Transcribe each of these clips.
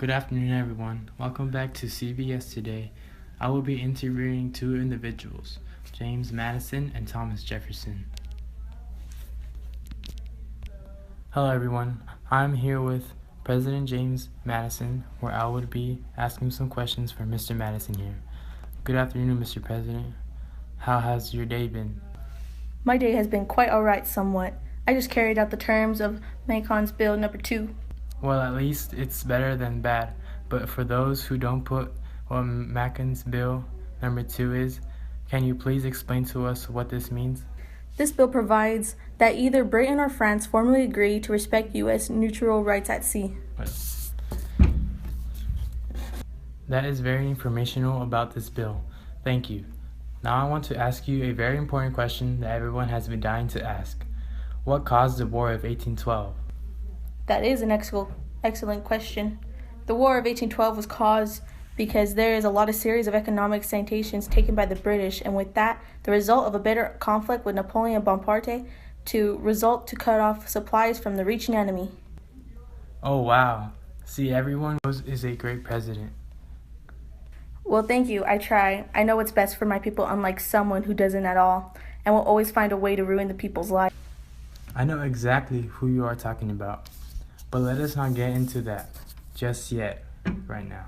Good afternoon, everyone. Welcome back to CBS Today. I will be interviewing two individuals, James Madison and Thomas Jefferson. Hello, everyone. I'm here with President James Madison, where I would be asking some questions for Mr. Madison here. Good afternoon, Mr. President. How has your day been? My day has been quite alright somewhat. I just carried out the terms of Macon's Bill number 2. Well, at least it's better than bad. But for those who don't put what Macon's Bill number 2 is, can you please explain to us what this means? This bill provides that either Britain or France formally agree to respect U.S. neutral rights at sea. That is very informational about this bill. Thank you. Now I want to ask you a very important question that everyone has been dying to ask. What caused the War of 1812? That is an excellent question. The War of 1812 was caused because there is a lot of series of economic sanctions taken by the British, and with that, the result of a bitter conflict with Napoleon Bonaparte to cut off supplies from the reaching enemy. Oh wow. See, everyone is a great president. Well, thank you. I try. I know what's best for my people, unlike someone who doesn't at all, and will always find a way to ruin the people's lives. I know exactly who you are talking about, but let us not get into that just yet, right now.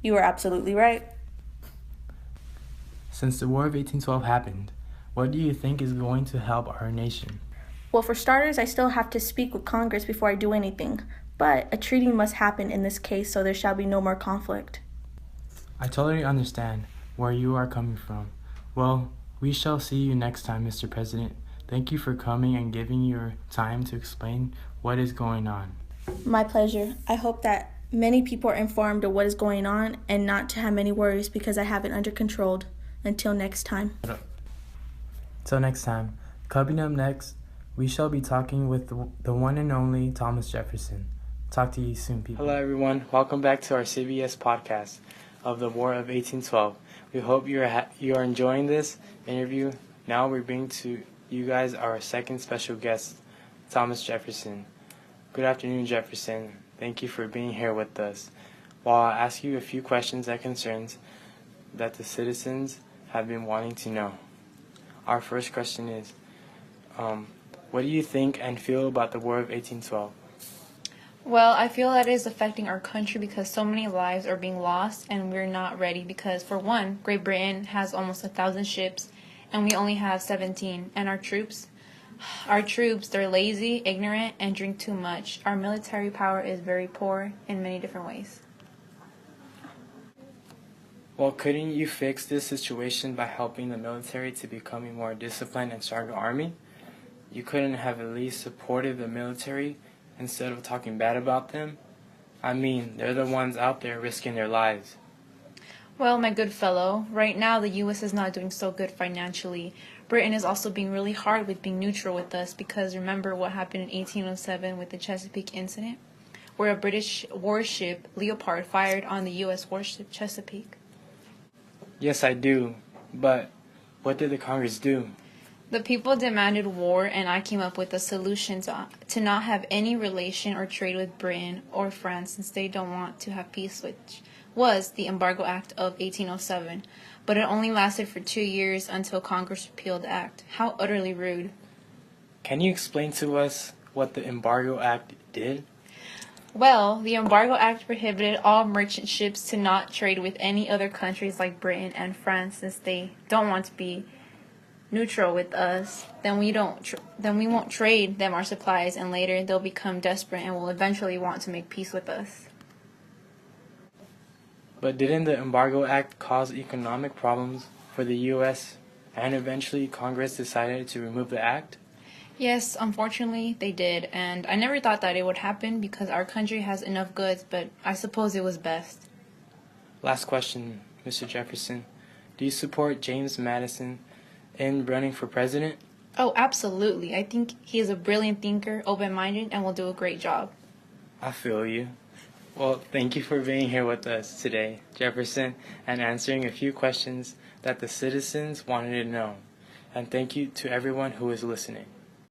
You are absolutely right. Since the War of 1812 happened, what do you think is going to help our nation? Well, for starters, I still have to speak with Congress before I do anything, but a treaty must happen in this case so there shall be no more conflict. I totally understand where you are coming from. Well, we shall see you next time, Mr. President. Thank you for coming and giving your time to explain what is going on. My pleasure. I hope that many people are informed of what is going on and not to have many worries because I have it under control. Until next time. Till next time. Coming up next, we shall be talking with the one and only Thomas Jefferson. Talk to you soon, people. Hello, everyone. Welcome back to our CBS podcast of the War of 1812. We hope you are enjoying this interview. Now we bring to you guys our second special guest, Thomas Jefferson. Good afternoon, Jefferson. Thank you for being here with us. While I'll ask you a few questions and concerns that the citizens have been wanting to know. Our first question is, what do you think and feel about the War of 1812? Well, I feel that it is affecting our country because so many lives are being lost and we're not ready because, for one, Great Britain has almost 1,000 ships and we only have 17. And our troops, they're lazy, ignorant, and drink too much. Our military power is very poor in many different ways. Well, couldn't you fix this situation by helping the military to become a more disciplined and stronger army? You couldn't have at least supported the military instead of talking bad about them? I mean, they're the ones out there risking their lives. Well, my good fellow, right now the U.S. is not doing so good financially. Britain is also being really hard with being neutral with us because remember what happened in 1807 with the Chesapeake incident, where a British warship, Leopard, fired on the U.S. warship Chesapeake. Yes, I do. But what did the Congress do? The people demanded war, and I came up with a solution to not have any relation or trade with Britain or France since they don't want to have peace, which was the Embargo Act of 1807. But it only lasted for 2 years until Congress repealed the act. How utterly rude. Can you explain to us what the Embargo Act did? Well, the Embargo Act prohibited all merchant ships to not trade with any other countries like Britain and France since they don't want to be neutral with us. Then we won't trade them our supplies, and later they'll become desperate and will eventually want to make peace with us. But didn't the Embargo Act cause economic problems for the U.S. and eventually Congress decided to remove the act? Yes, unfortunately they did, and I never thought that it would happen because our country has enough goods, but I suppose it was best. Last question, Mr. Jefferson. Do you support James Madison in running for president? Oh, absolutely. I think he is a brilliant thinker, open-minded, and will do a great job. I feel you. Well, thank you for being here with us today, Jefferson, and answering a few questions that the citizens wanted to know. And thank you to everyone who is listening.